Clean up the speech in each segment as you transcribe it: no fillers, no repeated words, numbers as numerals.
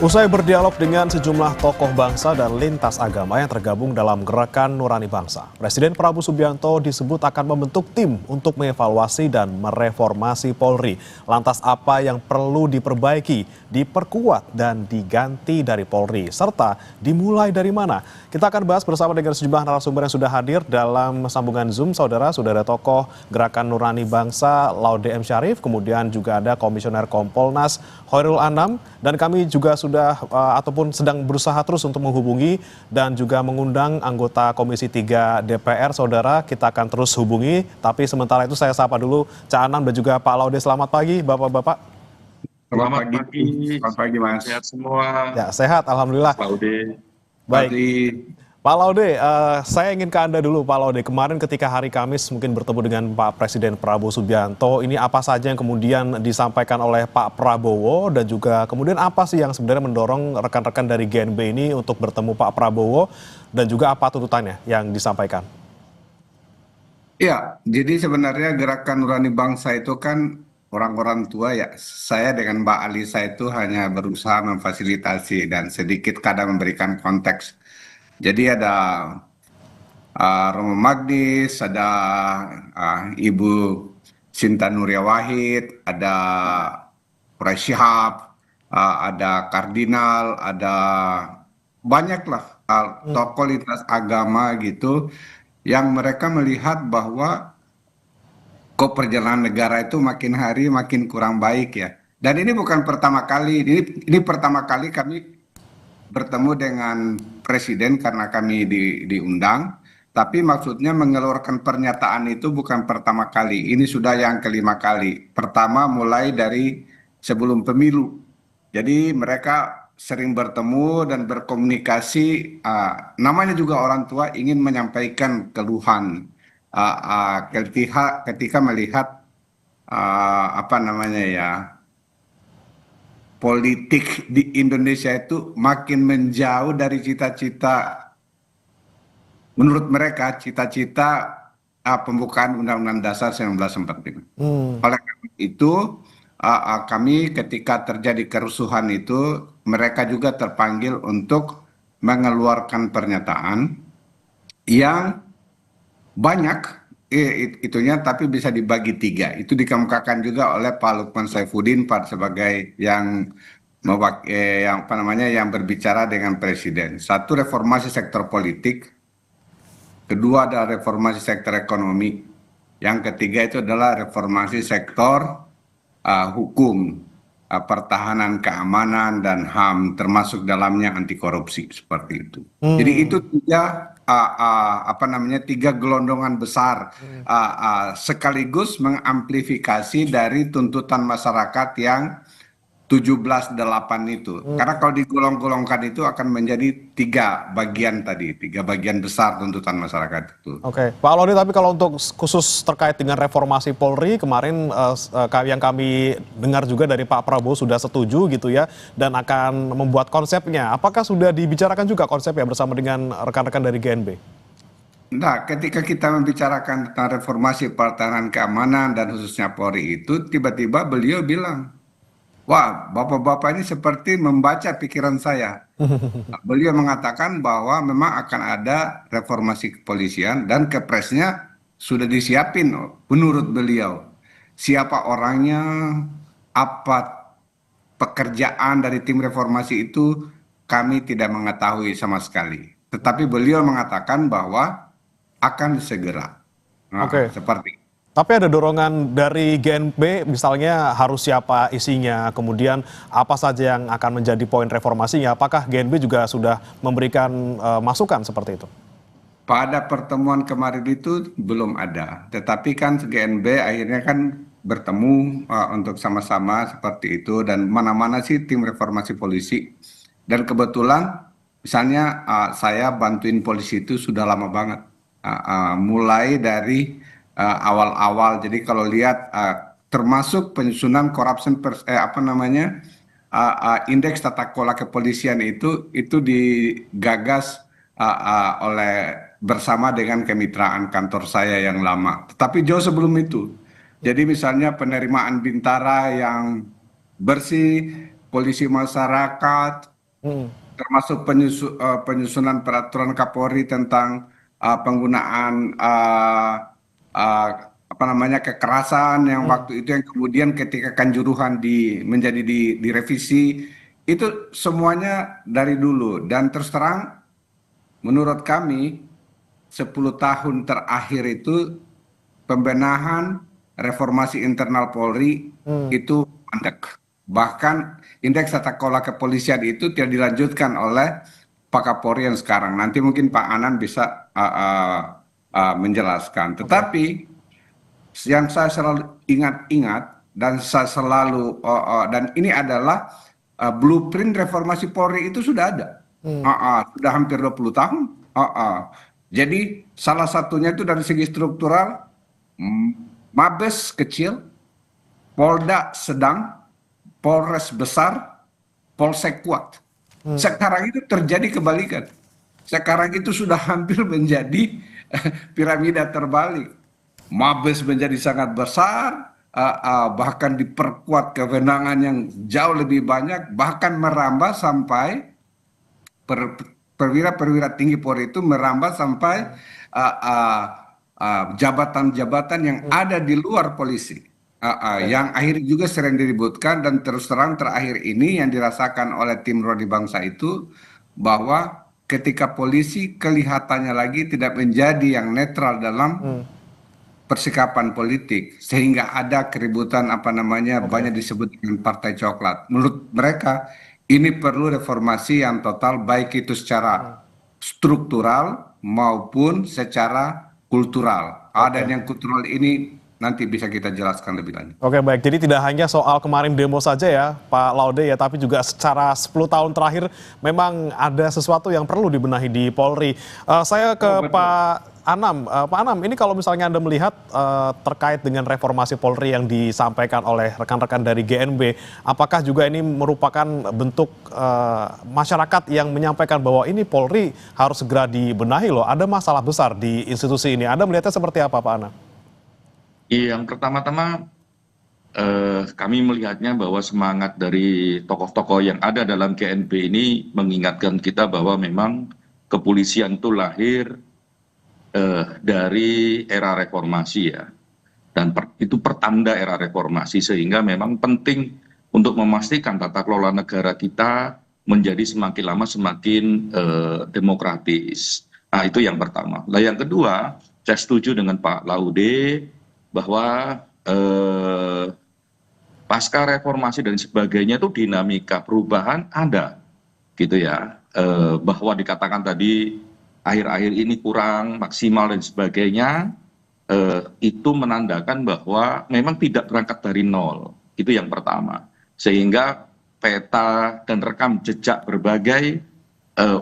Usai berdialog dengan sejumlah tokoh bangsa dan lintas agama yang tergabung dalam Gerakan Nurani Bangsa, Presiden Prabowo Subianto disebut akan membentuk tim untuk mengevaluasi dan mereformasi Polri. Lantas apa yang perlu diperbaiki, diperkuat, dan diganti dari Polri, serta dimulai dari mana? Kita akan bahas bersama dengan sejumlah narasumber yang sudah hadir dalam sambungan Zoom, saudara. Sudah ada tokoh Gerakan Nurani Bangsa, Laude M. Syarif, kemudian juga ada Komisioner Kompolnas, Khairul Anam, dan kami juga sudah ataupun sedang berusaha terus untuk menghubungi dan juga mengundang anggota Komisi 3 DPR, saudara. Kita akan terus hubungi, tapi sementara itu saya sapa dulu Cak Anam dan juga Pak Laude. Selamat pagi, Bapak-Bapak. Selamat pagi. Selamat pagi, Mas. Sehat semua. Ya, sehat, Alhamdulillah. Pak Laude. Baik. Pak Laude, saya ingin ke Anda dulu, Pak Laude. Kemarin ketika hari Kamis mungkin bertemu dengan Pak Presiden Prabowo Subianto, ini apa saja yang kemudian disampaikan oleh Pak Prabowo dan juga kemudian apa sih yang sebenarnya mendorong rekan-rekan dari GNB ini untuk bertemu Pak Prabowo dan juga apa tuntutannya yang disampaikan? Ya, jadi sebenarnya Gerakan Nurani Bangsa itu kan orang-orang tua ya. Saya dengan Mbak Alisa itu hanya berusaha memfasilitasi dan sedikit kadang memberikan konteks. Jadi ada Romo Magdis, ada Ibu Sinta Nuria Wahid, ada Quraish Shihab, ada kardinal, ada banyaklah tokoh lintas agama gitu yang mereka melihat bahwa kok perjalanan negara itu makin hari makin kurang baik ya. Dan ini bukan pertama kali, ini pertama kali kami bertemu dengan presiden karena kami diundang, tapi maksudnya mengeluarkan pernyataan itu bukan pertama kali, ini sudah yang kelima kali. Pertama mulai dari sebelum pemilu. Jadi mereka sering bertemu dan berkomunikasi, namanya juga orang tua ingin menyampaikan keluhan ketika melihat apa namanya ya, politik di Indonesia itu makin menjauh dari cita-cita, menurut mereka cita-cita pembukaan Undang-Undang Dasar 1945. Oleh karena itu kami ketika terjadi kerusuhan itu mereka juga terpanggil untuk mengeluarkan pernyataan yang banyak itunya, tapi bisa dibagi tiga. Itu dikemukakan juga oleh Pak Lukman Saifuddin sebagai yang apa namanya, yang berbicara dengan presiden. Satu, reformasi sektor politik. Kedua adalah reformasi sektor ekonomi. Yang ketiga itu adalah reformasi sektor hukum, pertahanan, keamanan, dan HAM, termasuk dalamnya anti korupsi, seperti itu. Jadi itu tiga apa namanya, tiga gelondongan besar sekaligus mengamplifikasi dari tuntutan masyarakat yang 17/8 itu. Karena kalau digolong-golongkan itu akan menjadi tiga bagian tadi, tiga bagian besar tuntutan masyarakat itu. Oke, Pak Laude, tapi kalau untuk khusus terkait dengan reformasi Polri, kemarin yang kami dengar juga dari Pak Prabowo sudah setuju gitu ya, dan akan membuat konsepnya. Apakah sudah dibicarakan juga konsepnya bersama dengan rekan-rekan dari GNB? Nah, ketika kita membicarakan tentang reformasi pertahanan, keamanan, dan khususnya Polri itu, tiba-tiba beliau bilang, wah, bapak-bapak ini seperti membaca pikiran saya. Beliau mengatakan bahwa memang akan ada reformasi kepolisian dan kepresnya sudah disiapin menurut beliau. Siapa orangnya, apa pekerjaan dari tim reformasi itu kami tidak mengetahui sama sekali. Tetapi beliau mengatakan bahwa akan segera. Oke. Seperti Tapi ada dorongan dari GNB, misalnya harus siapa isinya, kemudian apa saja yang akan menjadi poin reformasinya. Apakah GNB juga sudah memberikan masukan seperti itu? pada pertemuan kemarin itu belum ada, tetapi kan GNB akhirnya kan bertemu untuk sama-sama seperti itu, dan mana-mana sih tim reformasi polisi. Dan kebetulan misalnya saya bantuin polisi itu sudah lama banget, mulai dari awal-awal. Jadi kalau lihat termasuk penyusunan apa namanya, indeks tata kelola kepolisian itu digagas oleh bersama dengan kemitraan kantor saya yang lama. Tetapi jauh sebelum itu. Jadi misalnya penerimaan bintara yang bersih, polisi masyarakat, Hmm. termasuk penyusunan peraturan Kapolri tentang penggunaan uh, apa namanya kekerasan yang waktu itu yang kemudian ketika Kanjuruhan direvisi itu semuanya dari dulu dan terus terang menurut kami 10 tahun terakhir itu pembenahan reformasi internal Polri itu mandek. Bahkan indeks tata kelola kepolisian itu tidak dilanjutkan oleh Pak Kapolri yang sekarang. Nanti mungkin Pak Anan bisa menjelaskan. Oke. Tetapi yang saya selalu ingat-ingat dan saya selalu dan ini adalah blueprint reformasi Polri itu sudah ada. Sudah hampir 20 tahun. Jadi salah satunya itu dari segi struktural Mabes kecil, Polda sedang, Polres besar, Polsek kuat. Sekarang itu terjadi kebalikan. Sekarang itu sudah hampir menjadi piramida terbalik. Mabes menjadi sangat besar, bahkan diperkuat kewenangan yang jauh lebih banyak, bahkan merambah sampai perwira-perwira tinggi Polri itu merambah sampai jabatan-jabatan yang ada di luar polisi, yang akhirnya juga sering diributkan dan terus terang terakhir ini yang dirasakan oleh tim Nurani Bangsa itu bahwa ketika polisi kelihatannya lagi tidak menjadi yang netral dalam persikapan politik sehingga ada keributan apa namanya banyak disebut dengan partai coklat. Menurut mereka ini perlu reformasi yang total baik itu secara struktural maupun secara kultural. Dan yang kultural ini nanti bisa kita jelaskan lebih lanjut. Oke, baik. Jadi tidak hanya soal kemarin demo saja ya, Pak Laude ya, tapi juga secara 10 tahun terakhir memang ada sesuatu yang perlu dibenahi di Polri. Saya ke Pak Anam. Pak Anam, ini kalau misalnya Anda melihat terkait dengan reformasi Polri yang disampaikan oleh rekan-rekan dari GNB, apakah juga ini merupakan bentuk masyarakat yang menyampaikan bahwa ini Polri harus segera dibenahi loh, ada masalah besar di institusi ini. Anda melihatnya seperti apa, Pak Anam? Yang pertama-tama kami melihatnya bahwa semangat dari tokoh-tokoh yang ada dalam GNB ini mengingatkan kita bahwa memang kepolisian itu lahir dari era reformasi ya, dan itu pertanda era reformasi sehingga memang penting untuk memastikan tata kelola negara kita menjadi semakin lama semakin demokratis. Nah itu yang pertama. Nah yang kedua, saya setuju dengan Pak Laude bahwa pasca reformasi dan sebagainya itu dinamika perubahan ada gitu ya, bahwa dikatakan tadi akhir-akhir ini kurang maksimal dan sebagainya, itu menandakan bahwa memang tidak berangkat dari nol, itu yang pertama, sehingga peta dan rekam jejak berbagai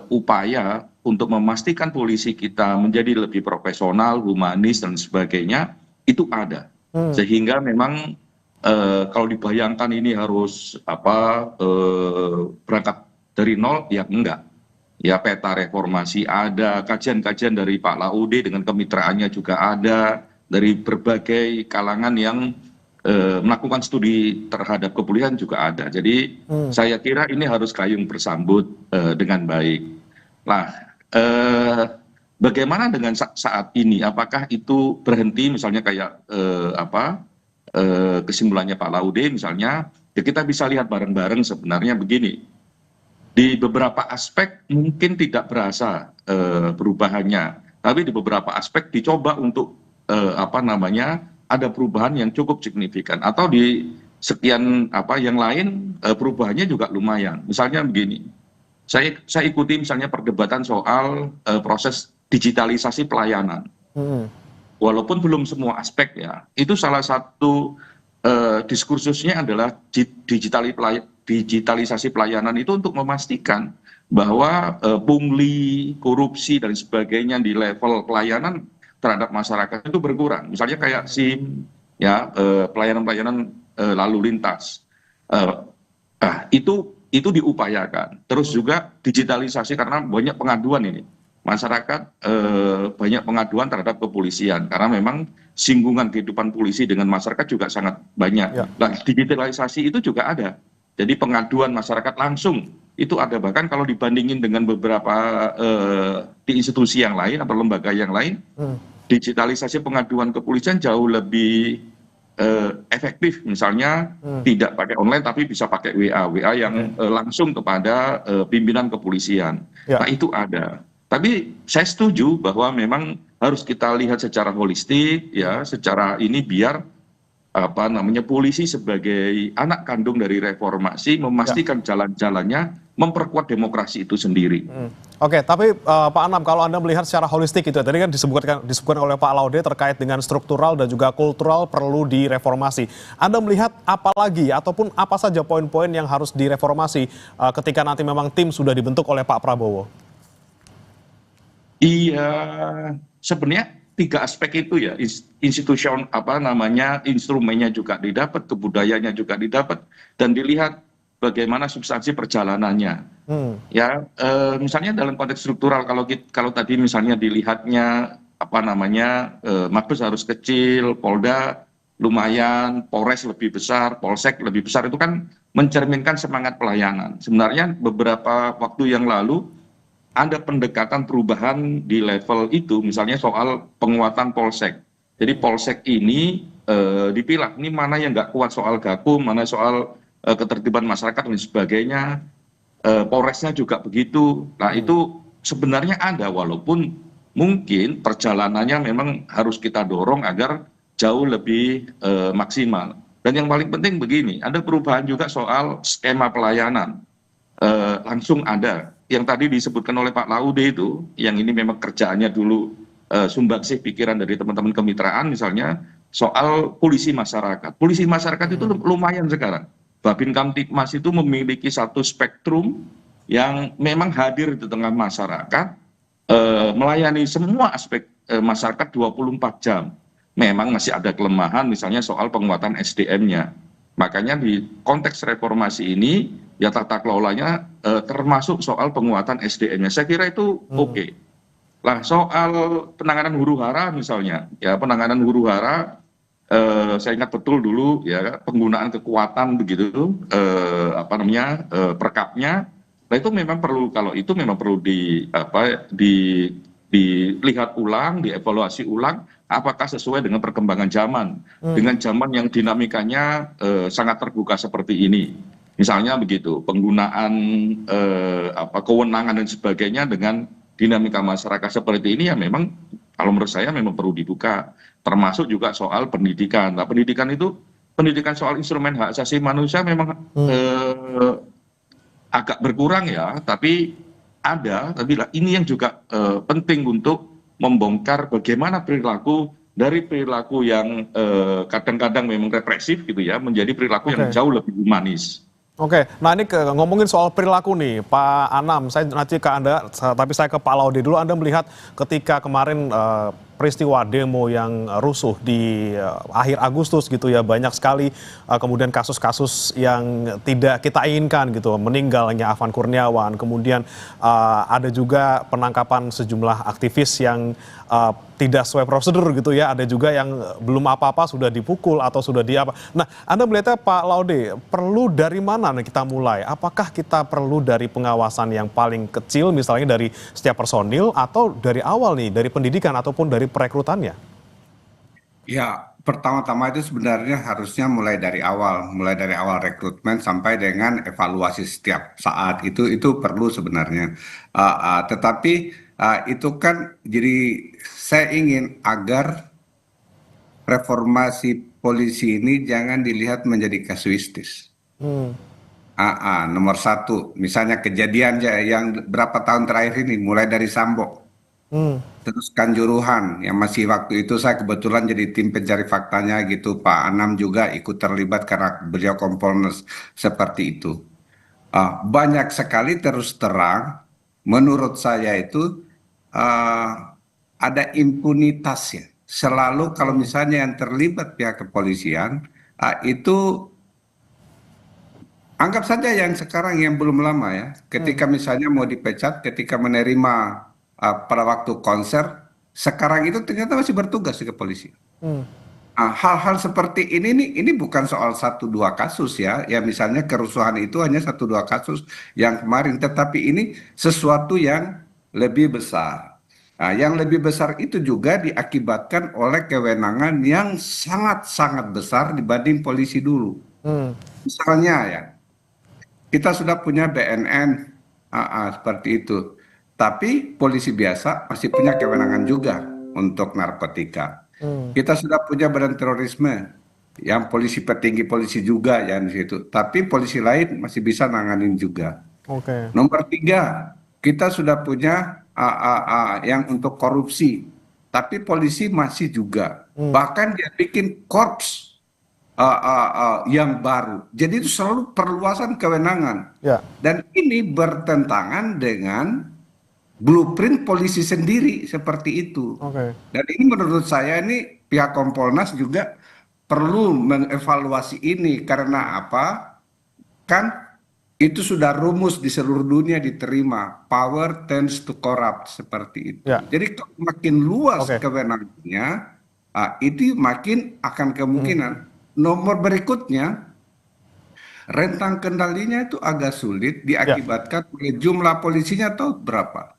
upaya untuk memastikan polisi kita menjadi lebih profesional, humanis dan sebagainya itu ada, sehingga memang kalau dibayangkan ini harus berangkat dari nol ya enggak ya, peta reformasi ada, kajian-kajian dari Pak Laude dengan kemitraannya juga ada, dari berbagai kalangan yang melakukan studi terhadap kepolisian juga ada. Jadi saya kira ini harus gayung bersambut dengan baik. Nah bagaimana dengan saat ini? Apakah itu berhenti misalnya kayak kesimpulannya Pak Laude misalnya? Ya kita bisa lihat bareng-bareng sebenarnya begini. Di beberapa aspek mungkin tidak berasa perubahannya, tapi di beberapa aspek dicoba untuk ada perubahan yang cukup signifikan. Atau di sekian yang lain perubahannya juga lumayan. Misalnya begini, saya ikuti misalnya perdebatan soal proses digitalisasi pelayanan. Walaupun belum semua aspek ya, itu salah satu diskursusnya adalah digitalisasi pelayanan itu untuk memastikan bahwa pungli, korupsi dan sebagainya di level pelayanan terhadap masyarakat itu berkurang. Misalnya kayak SIM, ya pelayanan-pelayanan lalu lintas, itu diupayakan. Terus juga digitalisasi karena banyak pengaduan ini. Masyarakat banyak pengaduan terhadap kepolisian karena memang singgungan kehidupan polisi dengan masyarakat juga sangat banyak. Nah, digitalisasi itu juga ada Jadi pengaduan masyarakat langsung itu ada, bahkan kalau dibandingin dengan beberapa di institusi yang lain atau lembaga yang lain, digitalisasi pengaduan kepolisian jauh lebih efektif. Misalnya tidak pakai online tapi bisa pakai WA yang langsung kepada pimpinan kepolisian. Ya. Nah itu ada. Tapi saya setuju bahwa memang harus kita lihat secara holistik ya, secara ini biar polisi sebagai anak kandung dari reformasi memastikan jalan-jalannya memperkuat demokrasi itu sendiri. Oke, tapi Pak Anam, kalau Anda melihat secara holistik itu, tadi kan disebutkan oleh Pak Laude terkait dengan struktural dan juga kultural perlu direformasi. Anda melihat apa lagi ataupun apa saja poin-poin yang harus direformasi ketika nanti memang tim sudah dibentuk oleh Pak Prabowo? Iya, sebenarnya 3 aspek itu ya, instrumennya juga didapat, kebudayaannya juga didapat, dan dilihat bagaimana substansi perjalanannya. Ya, misalnya dalam konteks struktural, kalau tadi misalnya dilihatnya Mabes harus kecil, Polda lumayan, Polres lebih besar, Polsek lebih besar, itu kan mencerminkan semangat pelayanan. Sebenarnya beberapa waktu yang lalu ada pendekatan perubahan di level itu, misalnya soal penguatan Polsek. Jadi Polsek ini dipilah, ini mana yang nggak kuat soal gakum, mana soal ketertiban masyarakat dan sebagainya. Polresnya juga begitu. Nah itu sebenarnya ada, walaupun mungkin perjalanannya memang harus kita dorong agar jauh lebih maksimal. Dan yang paling penting begini, ada perubahan juga soal skema pelayanan. Langsung ada yang tadi disebutkan oleh Pak Laude itu, yang ini memang kerjaannya dulu sumbangsih pikiran dari teman-teman kemitraan, misalnya soal polisi masyarakat. Polisi masyarakat itu lumayan sekarang. Babin Kamtibmas itu memiliki satu spektrum yang memang hadir di tengah masyarakat, melayani semua aspek masyarakat 24 jam. Memang masih ada kelemahan, misalnya soal penguatan SDM-nya. Makanya di konteks reformasi ini, ya tata kelolanya termasuk soal penguatan SDM-nya. Saya kira itu oke. Lah soal penanganan huru-hara misalnya, ya penanganan huru-hara, saya ingat betul dulu ya penggunaan kekuatan begitu, perkapnya. Nah itu memang perlu, kalau itu memang perlu dilihat ulang, dievaluasi ulang, apakah sesuai dengan perkembangan zaman, dengan zaman yang dinamikanya sangat terbuka seperti ini. Misalnya begitu, penggunaan kewenangan dan sebagainya dengan dinamika masyarakat seperti ini, ya memang kalau menurut saya memang perlu dibuka. Termasuk juga soal pendidikan. Nah pendidikan itu, pendidikan soal instrumen hak asasi manusia memang agak berkurang ya, tapi ada, tapi ini yang juga penting untuk membongkar bagaimana perilaku dari perilaku yang kadang-kadang memang represif gitu ya, menjadi perilaku yang jauh lebih humanis. Oke, nah ini ngomongin soal perilaku nih, Pak Anam, saya nanti ke Anda, tapi saya ke Pak Laude dulu. Anda melihat ketika kemarin peristiwa demo yang rusuh di akhir Agustus gitu ya, banyak sekali kemudian kasus-kasus yang tidak kita inginkan gitu, meninggalnya Afan Kurniawan, kemudian ada juga penangkapan sejumlah aktivis yang tidak sesuai prosedur gitu ya, ada juga yang belum apa-apa sudah dipukul atau sudah apa. Nah, Anda melihatnya Pak Laude, perlu dari mana nih kita mulai? Apakah kita perlu dari pengawasan yang paling kecil misalnya dari setiap personil, atau dari awal nih, dari pendidikan ataupun dari perekrutannya? Ya, pertama-tama itu sebenarnya harusnya mulai dari awal rekrutmen sampai dengan evaluasi setiap saat itu perlu sebenarnya. Tetapi itu kan jadi saya ingin agar reformasi polisi ini jangan dilihat menjadi kasuistis. Nomor satu, misalnya kejadian yang berapa tahun terakhir ini, mulai dari Sambo, terus Kanjuruhan, yang masih waktu itu saya kebetulan jadi tim pencari faktanya gitu, Pak Anam juga ikut terlibat karena beliau Kompolnas seperti itu. Banyak sekali terus terang, menurut saya itu ada impunitas ya. Selalu kalau misalnya yang terlibat pihak kepolisian itu, anggap saja yang sekarang yang belum lama ya, ketika misalnya mau dipecat, ketika menerima pada waktu konser, sekarang itu ternyata masih bertugas di kepolisian. hal-hal seperti ini nih, ini bukan soal satu dua kasus ya. Ya misalnya kerusuhan itu hanya satu dua kasus yang kemarin, tetapi ini sesuatu yang lebih besar. Nah, yang lebih besar itu juga diakibatkan oleh kewenangan yang sangat-sangat besar dibanding polisi dulu. Hmm, Misalnya ya, kita sudah punya BNN, seperti itu. Tapi polisi biasa masih punya kewenangan juga untuk narkotika. hmm, Kita sudah punya badan terorisme, yang polisi petinggi polisi juga ya di situ. Tapi polisi lain masih bisa nanganin juga. oke, Nomor tiga, kita sudah punya yang untuk korupsi. Tapi polisi masih juga. hmm, Bahkan dia bikin korps yang baru. Jadi itu selalu perluasan kewenangan. ya, Dan ini bertentangan dengan blueprint polisi sendiri seperti itu. oke, Dan ini menurut saya ini pihak Kompolnas juga perlu mengevaluasi ini karena apa? Kan itu sudah rumus di seluruh dunia diterima. Power tends to corrupt seperti itu. ya, Jadi kalau makin luas oke, kewenangannya, itu makin akan hmm, kemungkinan. Nomor berikutnya, rentang kendalinya itu agak sulit ya, diakibatkan oleh jumlah polisinya tahu berapa?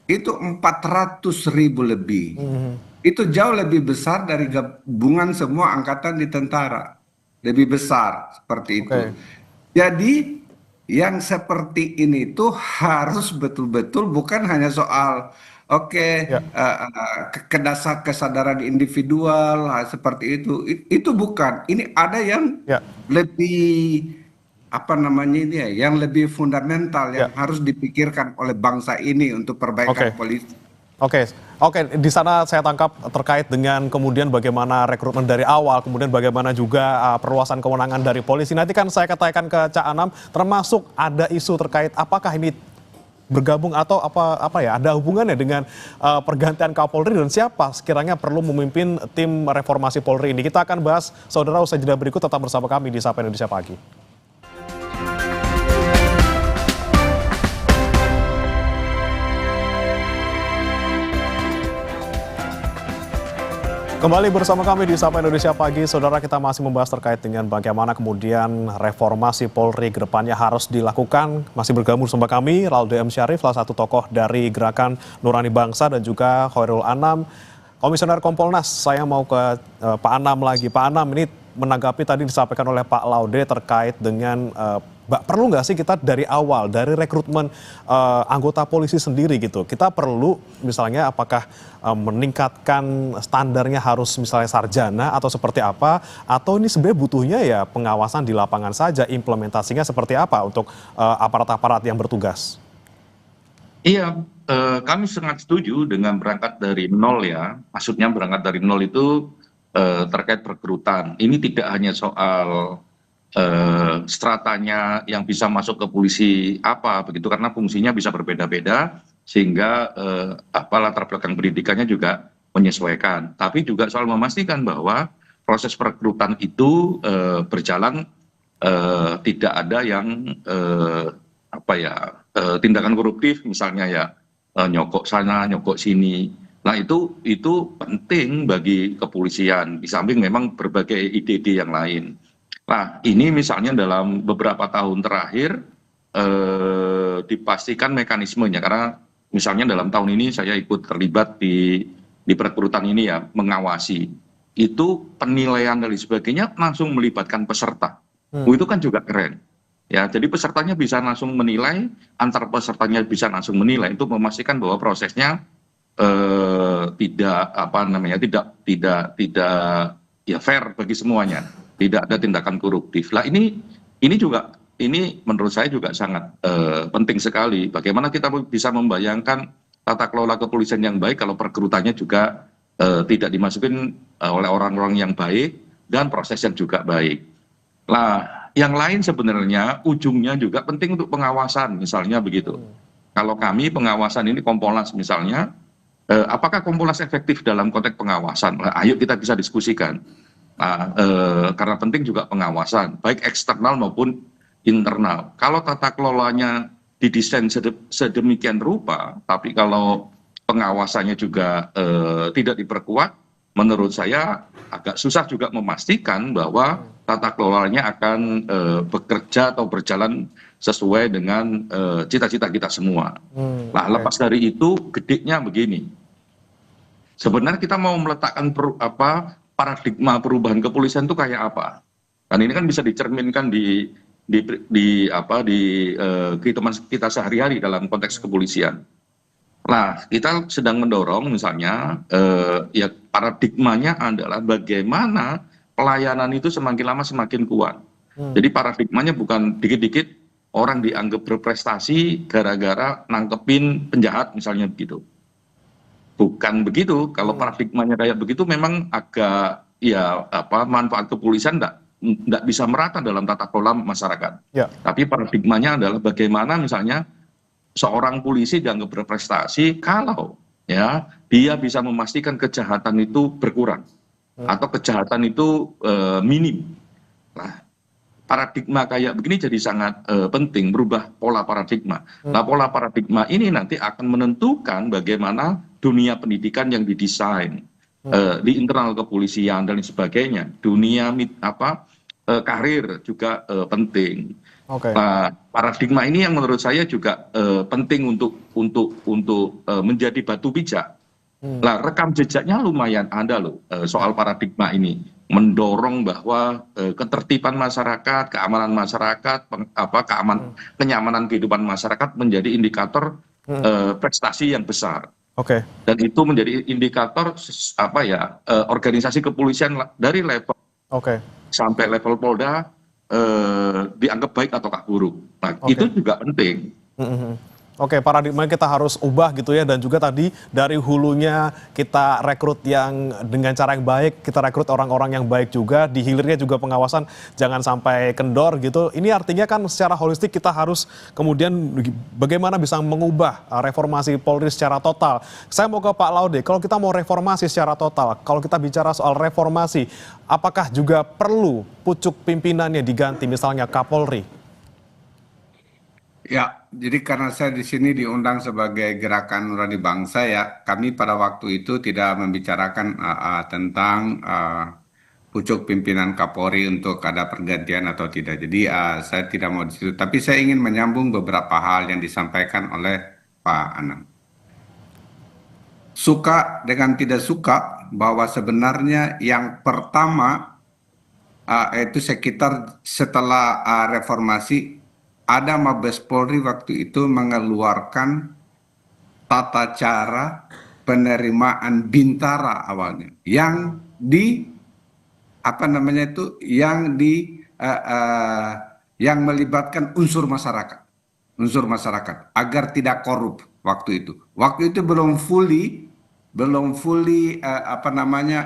Itu 400.000 lebih. hmm, Itu jauh lebih besar dari gabungan semua angkatan di tentara. Lebih besar seperti itu. oke, Jadi yang seperti ini tuh harus betul-betul bukan hanya soal oke, ya, kesadaran individual seperti itu. Itu bukan. Ini ada yang ya, lebih apa namanya ini ya, yang lebih fundamental ya, yang harus dipikirkan oleh bangsa ini untuk perbaikan oke. polisi. Oke, oke. Di sana saya tangkap terkait dengan kemudian bagaimana rekrutmen dari awal, kemudian bagaimana juga perluasan kewenangan dari polisi. Nanti kan saya katakan ke Cak Anam, termasuk ada isu terkait apakah ini bergabung atau apa ya, ada hubungannya dengan pergantian Kapolri dan siapa sekiranya perlu memimpin tim reformasi Polri ini. Kita akan bahas, saudara, usai jeda berikut. Tetap bersama kami di Sapa Indonesia Pagi. Kembali bersama kami di Sapa Indonesia Pagi, saudara, kita masih membahas terkait dengan bagaimana kemudian reformasi Polri ke depannya harus dilakukan. Masih bergabung bersama kami, Raldo M. Syarif, salah satu tokoh dari Gerakan Nurani Bangsa, dan juga Khairul Anam, Komisioner Kompolnas. Saya mau ke Pak Anam lagi. Pak Anam, ini menanggapi tadi disampaikan oleh Pak Laude terkait dengan perlu nggak sih kita dari awal, dari rekrutmen anggota polisi sendiri gitu, kita perlu misalnya apakah meningkatkan standarnya harus misalnya sarjana atau seperti apa, atau ini sebenarnya butuhnya ya pengawasan di lapangan saja, implementasinya seperti apa untuk aparat-aparat yang bertugas? Iya, kami sangat setuju dengan berangkat dari nol ya. Maksudnya berangkat dari nol itu terkait perekrutan. Ini tidak hanya soal stratanya yang bisa masuk ke polisi apa begitu, karena fungsinya bisa berbeda-beda sehingga latar belakang pendidikannya juga menyesuaikan. Tapi juga soal memastikan bahwa proses perekrutan itu berjalan, tidak ada yang tindakan koruptif misalnya ya, nyokok sana nyokok sini. Nah itu penting bagi kepolisian, di samping memang berbagai ide-ide yang lain. Nah ini misalnya dalam beberapa tahun terakhir dipastikan mekanismenya, karena misalnya dalam tahun ini saya ikut terlibat di perekrutan ini ya, mengawasi itu penilaian dan sebagainya langsung melibatkan peserta. Itu kan juga keren ya, jadi pesertanya bisa langsung menilai, antar pesertanya bisa langsung menilai, itu memastikan bahwa prosesnya tidak ya fair bagi semuanya, tidak ada tindakan koruptif. Lah ini juga, ini menurut saya juga sangat penting sekali. Bagaimana kita bisa membayangkan tata kelola kepolisian yang baik kalau perekrutannya juga tidak dimasukin oleh orang-orang yang baik dan prosesnya juga baik. Lah yang lain sebenarnya ujungnya juga penting untuk pengawasan, misalnya begitu. Kalau kami pengawasan ini Kompolnas misalnya, apakah Kompolnas efektif dalam konteks pengawasan? Nah, ayo kita bisa diskusikan. Nah, karena penting juga pengawasan, baik eksternal maupun internal. Kalau tata kelolanya didesain sedemikian rupa, tapi kalau pengawasannya juga tidak diperkuat, menurut saya agak susah juga memastikan bahwa tata kelolanya akan bekerja atau berjalan sesuai dengan cita-cita kita semua. Nah, lepas dari itu, gedenya begini. Sebenarnya kita mau meletakkan paradigma perubahan kepolisian itu kayak apa? Dan ini kan bisa dicerminkan di kehidupan kita sehari-hari dalam konteks kepolisian. Nah, kita sedang mendorong misalnya ya paradigmanya adalah bagaimana pelayanan itu semakin lama semakin kuat. Jadi paradigmanya bukan dikit-dikit orang dianggap berprestasi gara-gara nangkepin penjahat misalnya begitu. Bukan begitu. Kalau paradigmanya kayak begitu memang agak manfaat kepolisian enggak bisa merata dalam tata kelola masyarakat. Ya. Tapi paradigmanya adalah bagaimana misalnya seorang polisi dianggap berprestasi kalau ya dia bisa memastikan kejahatan itu berkurang atau kejahatan itu minim. Nah, paradigma kayak begini jadi sangat penting, berubah pola paradigma. Nah, pola paradigma ini nanti akan menentukan bagaimana dunia pendidikan yang didesain di internal kepolisian dan sebagainya. Dunia karir juga penting. Nah, paradigma ini yang menurut saya juga penting untuk menjadi batu pijak. Nah, rekam jejaknya lumayan ada loh soal paradigma ini. Mendorong bahwa ketertiban masyarakat, keamanan masyarakat, kenyamanan kehidupan masyarakat menjadi indikator prestasi yang besar. Dan itu menjadi indikator organisasi kepolisian dari level sampai level Polda dianggap baik atau buruk. Nah, itu juga penting. Paradigma kita harus ubah gitu ya, dan juga tadi dari hulunya kita rekrut yang dengan cara yang baik, kita rekrut orang-orang yang baik juga, di hilirnya juga pengawasan jangan sampai kendor gitu. Ini artinya kan secara holistik kita harus kemudian bagaimana bisa mengubah reformasi Polri secara total. Saya mau ke Pak Laude, kalau kita mau reformasi secara total, kalau kita bicara soal reformasi, apakah juga perlu pucuk pimpinannya diganti misalnya Kapolri? Ya, jadi karena saya di sini diundang sebagai Gerakan Nurani Bangsa ya, kami pada waktu itu tidak membicarakan tentang pucuk pimpinan Kapolri untuk ada pergantian atau tidak. Jadi saya tidak mau di situ, tapi saya ingin menyambung beberapa hal yang disampaikan oleh Pak Anam. Suka dengan tidak suka bahwa sebenarnya yang pertama itu sekitar setelah reformasi, ada Mabes Polri waktu itu mengeluarkan tata cara penerimaan bintara awalnya yang yang melibatkan unsur masyarakat agar tidak korup waktu itu. Waktu itu belum fully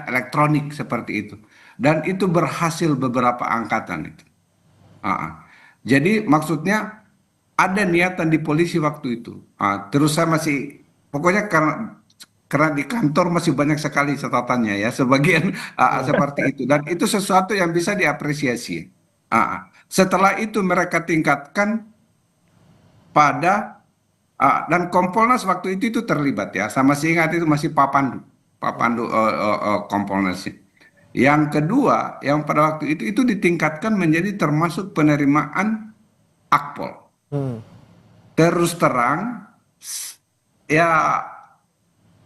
elektronik seperti itu, dan itu berhasil beberapa angkatan itu. Jadi maksudnya ada niatan di polisi waktu itu. Terus saya pokoknya karena di kantor masih banyak sekali catatannya ya, sebagian seperti itu. Dan itu sesuatu yang bisa diapresiasi. Setelah itu mereka tingkatkan pada, dan Kompolnas waktu itu terlibat ya. Saya masih ingat itu masih Pak Pandu Kompolnas. Yang kedua, yang pada waktu itu ditingkatkan menjadi termasuk penerimaan Akpol. Terus terang, ya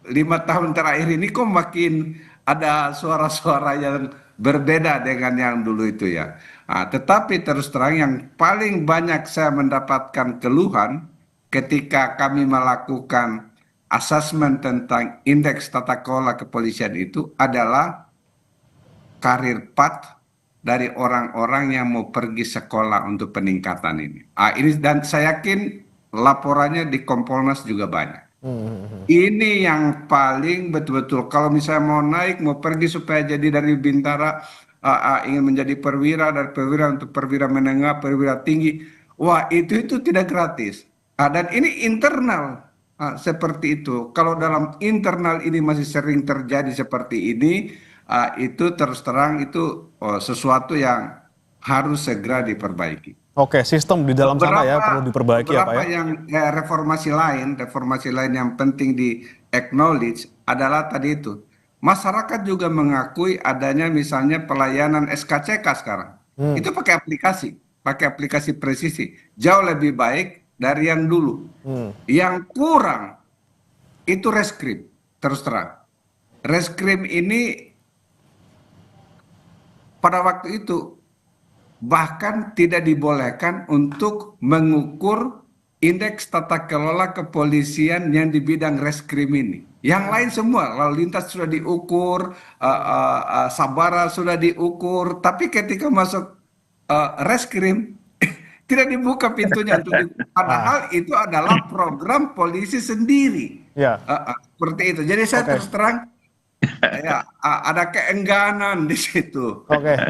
5 tahun terakhir ini kok makin ada suara-suara yang berbeda dengan yang dulu itu ya. Tetapi terus terang yang paling banyak saya mendapatkan keluhan ketika kami melakukan asesmen tentang indeks tata kelola kepolisian itu adalah karir path dari orang-orang yang mau pergi sekolah untuk peningkatan ini. Dan saya yakin laporannya di Kompolnas juga banyak. Ini yang paling betul-betul kalau misalnya mau naik, mau pergi supaya jadi dari bintara ingin menjadi perwira, dari perwira untuk perwira menengah, perwira tinggi. Wah, itu tidak gratis. Dan ini internal seperti itu. Kalau dalam internal ini masih sering terjadi seperti ini, itu terus terang itu sesuatu yang harus segera diperbaiki. Sistem di dalam sana ya perlu diperbaiki ya Pak ya. Beberapa yang reformasi lain yang penting di acknowledge adalah tadi itu masyarakat juga mengakui adanya misalnya pelayanan SKCK sekarang. Itu pakai aplikasi presisi. Jauh lebih baik dari yang dulu. Yang kurang itu reskrim, terus terang. Reskrim ini pada waktu itu bahkan tidak dibolehkan untuk mengukur indeks tata kelola kepolisian yang di bidang reskrim ini. Yang lain semua, lalu lintas sudah diukur, sabara sudah diukur, tapi ketika masuk reskrim tidak dibuka pintunya untuk padahal itu adalah program polisi sendiri. Ya. Seperti itu. Jadi saya terus terang ya ada keengganan di situ. Oke.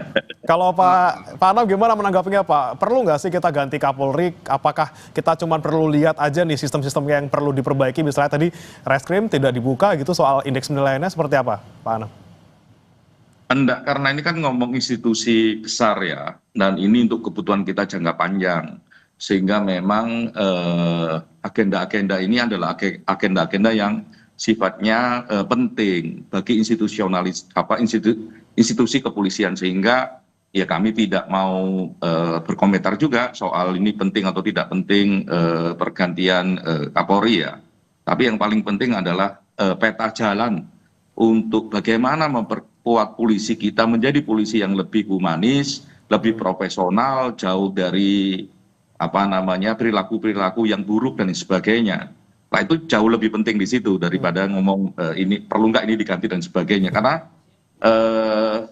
Kalau Pak Anam gimana menanggapinya Pak? Perlu nggak sih kita ganti Kapolri? Apakah kita cuma perlu lihat aja nih sistem-sistem yang perlu diperbaiki? Misalnya tadi reskrim tidak dibuka gitu, soal indeks penilaiannya seperti apa Pak Anam? Enggak, karena ini kan ngomong institusi besar ya, dan ini untuk kebutuhan kita jangka panjang. Sehingga memang agenda-agenda ini adalah agenda-agenda yang sifatnya penting bagi institusi kepolisian, sehingga ya kami tidak mau berkomentar juga soal ini penting atau tidak penting pergantian Kapolri ya. Tapi yang paling penting adalah peta jalan untuk bagaimana memperkuat polisi kita menjadi polisi yang lebih humanis, lebih profesional, jauh dari perilaku-perilaku yang buruk dan sebagainya. Nah itu jauh lebih penting di situ daripada ngomong ini perlu nggak ini diganti dan sebagainya. Karena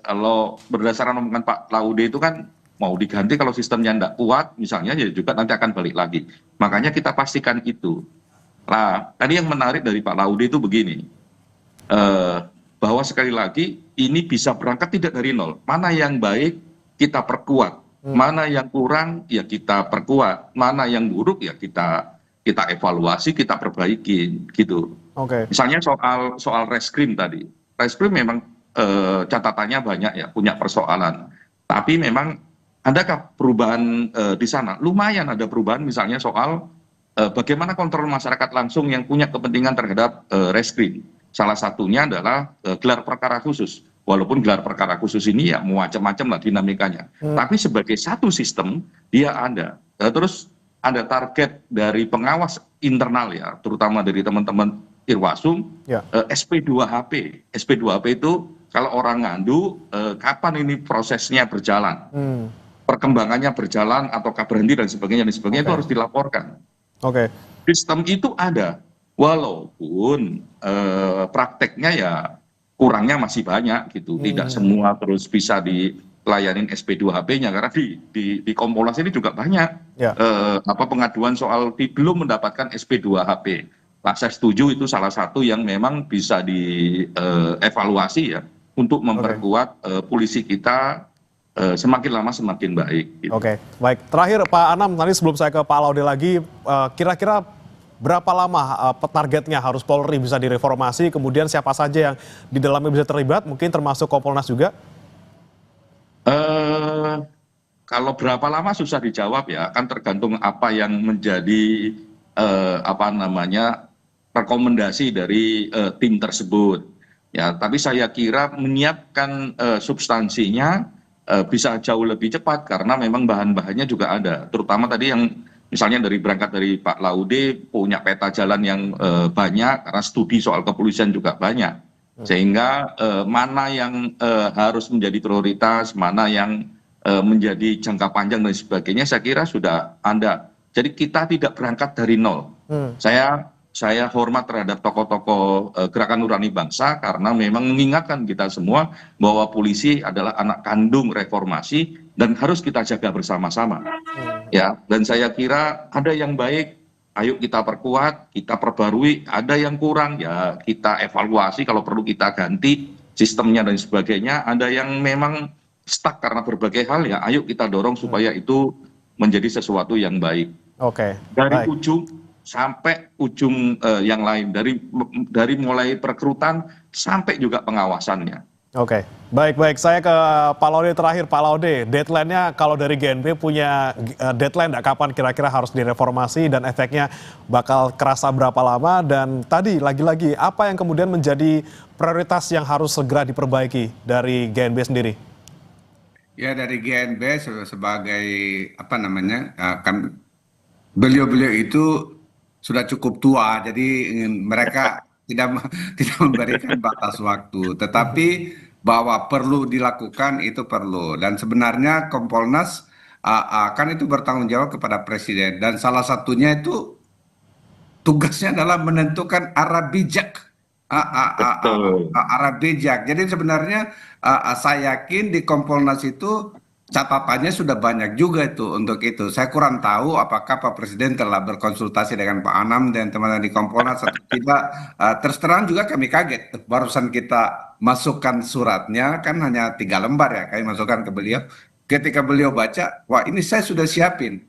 kalau berdasarkan omongan Pak Laude itu kan mau diganti kalau sistemnya nggak kuat misalnya, ya juga nanti akan balik lagi. Makanya kita pastikan itu. Nah tadi yang menarik dari Pak Laude itu begini, bahwa sekali lagi ini bisa berangkat tidak dari nol. Mana yang baik kita perkuat, mana yang kurang ya kita perkuat, mana yang buruk ya kita evaluasi, kita perbaiki gitu. Misalnya soal reskrim tadi, reskrim memang catatannya banyak ya, punya persoalan. Tapi memang adakah perubahan di sana? Lumayan ada perubahan, misalnya soal bagaimana kontrol masyarakat langsung yang punya kepentingan terhadap reskrim. Salah satunya adalah gelar perkara khusus. Walaupun gelar perkara khusus ini ya macam-macam lah dinamikanya. Tapi sebagai satu sistem dia ada. Terus ada target dari pengawas internal ya, terutama dari teman-teman Irwasum, SP2HP. SP2HP itu kalau orang ngandu, kapan ini prosesnya berjalan, perkembangannya berjalan ataukah berhenti dan sebagainya itu harus dilaporkan. Sistem itu ada, walaupun prakteknya ya kurangnya masih banyak gitu, tidak semua terus bisa dilayanin SP2HP-nya, karena di Kompolnas ini juga banyak pengaduan soal belum mendapatkan SP2HP. Nah, saya setuju itu salah satu yang memang bisa dievaluasi ya untuk memperkuat polisi kita semakin lama semakin baik. Gitu. Baik. Terakhir Pak Anam, tadi sebelum saya ke Pak Laude lagi, kira-kira berapa lama targetnya harus Polri bisa direformasi, kemudian siapa saja yang di dalamnya bisa terlibat, mungkin termasuk Kompolnas juga? Kalau berapa lama susah dijawab ya, kan tergantung apa yang menjadi rekomendasi dari tim tersebut. Ya, tapi saya kira menyiapkan substansinya bisa jauh lebih cepat karena memang bahan-bahannya juga ada. Terutama tadi yang misalnya berangkat dari Pak Laude punya peta jalan yang banyak, karena studi soal kepolisian juga banyak. Sehingga mana yang harus menjadi prioritas, mana yang menjadi jangka panjang dan sebagainya, saya kira sudah ada. Jadi kita tidak berangkat dari nol. Saya hormat terhadap tokoh-tokoh Gerakan Nurani Bangsa karena memang mengingatkan kita semua bahwa polisi adalah anak kandung reformasi dan harus kita jaga bersama-sama. Ya, dan saya kira ada yang baik, ayo kita perkuat, kita perbarui, ada yang kurang ya kita evaluasi, kalau perlu kita ganti sistemnya dan sebagainya. Ada yang memang stuck karena berbagai hal ya ayo kita dorong supaya itu menjadi sesuatu yang baik. Dari ujung sampai ujung yang lain, dari mulai perekrutan sampai juga pengawasannya. Oke, baik. Saya ke Pak Laude terakhir. Pak Laude, deadline-nya kalau dari GNB punya deadline nggak kapan kira-kira harus direformasi dan efeknya bakal kerasa berapa lama? Dan tadi lagi-lagi apa yang kemudian menjadi prioritas yang harus segera diperbaiki dari GNB sendiri? Ya dari GNB sebagai apa namanya, kan beliau-beliau itu sudah cukup tua, jadi mereka tidak memberikan batas waktu. Tetapi bahwa perlu dilakukan itu perlu. Dan sebenarnya Kompolnas kan itu bertanggung jawab kepada Presiden. Dan salah satunya itu tugasnya adalah menentukan arah bijak. Betul. Arah bijak. Jadi sebenarnya saya yakin di Kompolnas itu catatannya sudah banyak juga itu untuk itu. Saya kurang tahu apakah Pak Presiden telah berkonsultasi dengan Pak Anam dan teman-teman di Kompolnas atau tidak. Terus terang juga kami kaget. Barusan kita masukkan suratnya, kan hanya 3 lembar ya, kami masukkan ke beliau. Ketika beliau baca, wah ini saya sudah siapin.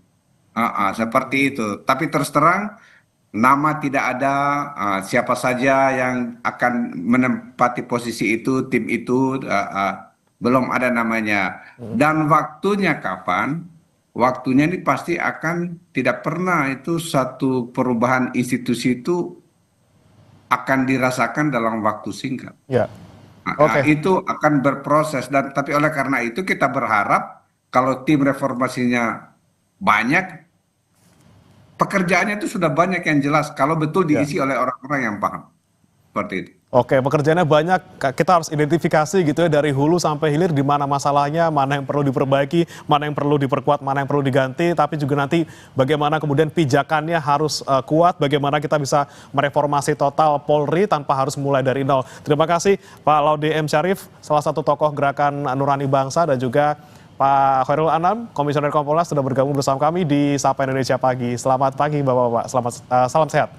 Seperti itu. Tapi terus terang, nama tidak ada, siapa saja yang akan menempati posisi itu, tim itu belum ada namanya. Dan waktunya kapan? Waktunya ini pasti akan tidak pernah itu satu perubahan institusi itu akan dirasakan dalam waktu singkat. Ya, oke. Itu akan berproses dan tapi oleh karena itu kita berharap kalau tim reformasinya banyak, pekerjaannya itu sudah banyak yang jelas kalau betul Ya. diisi oleh orang-orang yang paham. Seperti itu. Oke, pekerjaannya banyak. Kita harus identifikasi gitu ya dari hulu sampai hilir di mana masalahnya, mana yang perlu diperbaiki, mana yang perlu diperkuat, mana yang perlu diganti. Tapi juga nanti bagaimana kemudian pijakannya harus kuat, bagaimana kita bisa mereformasi total Polri tanpa harus mulai dari nol. Terima kasih Pak Laude M. Syarif, salah satu tokoh Gerakan Nurani Bangsa, dan juga Pak Khairul Anam, Komisioner Kompolnas, sudah bergabung bersama kami di Sapa Indonesia Pagi. Selamat pagi Bapak-Bapak, salam sehat.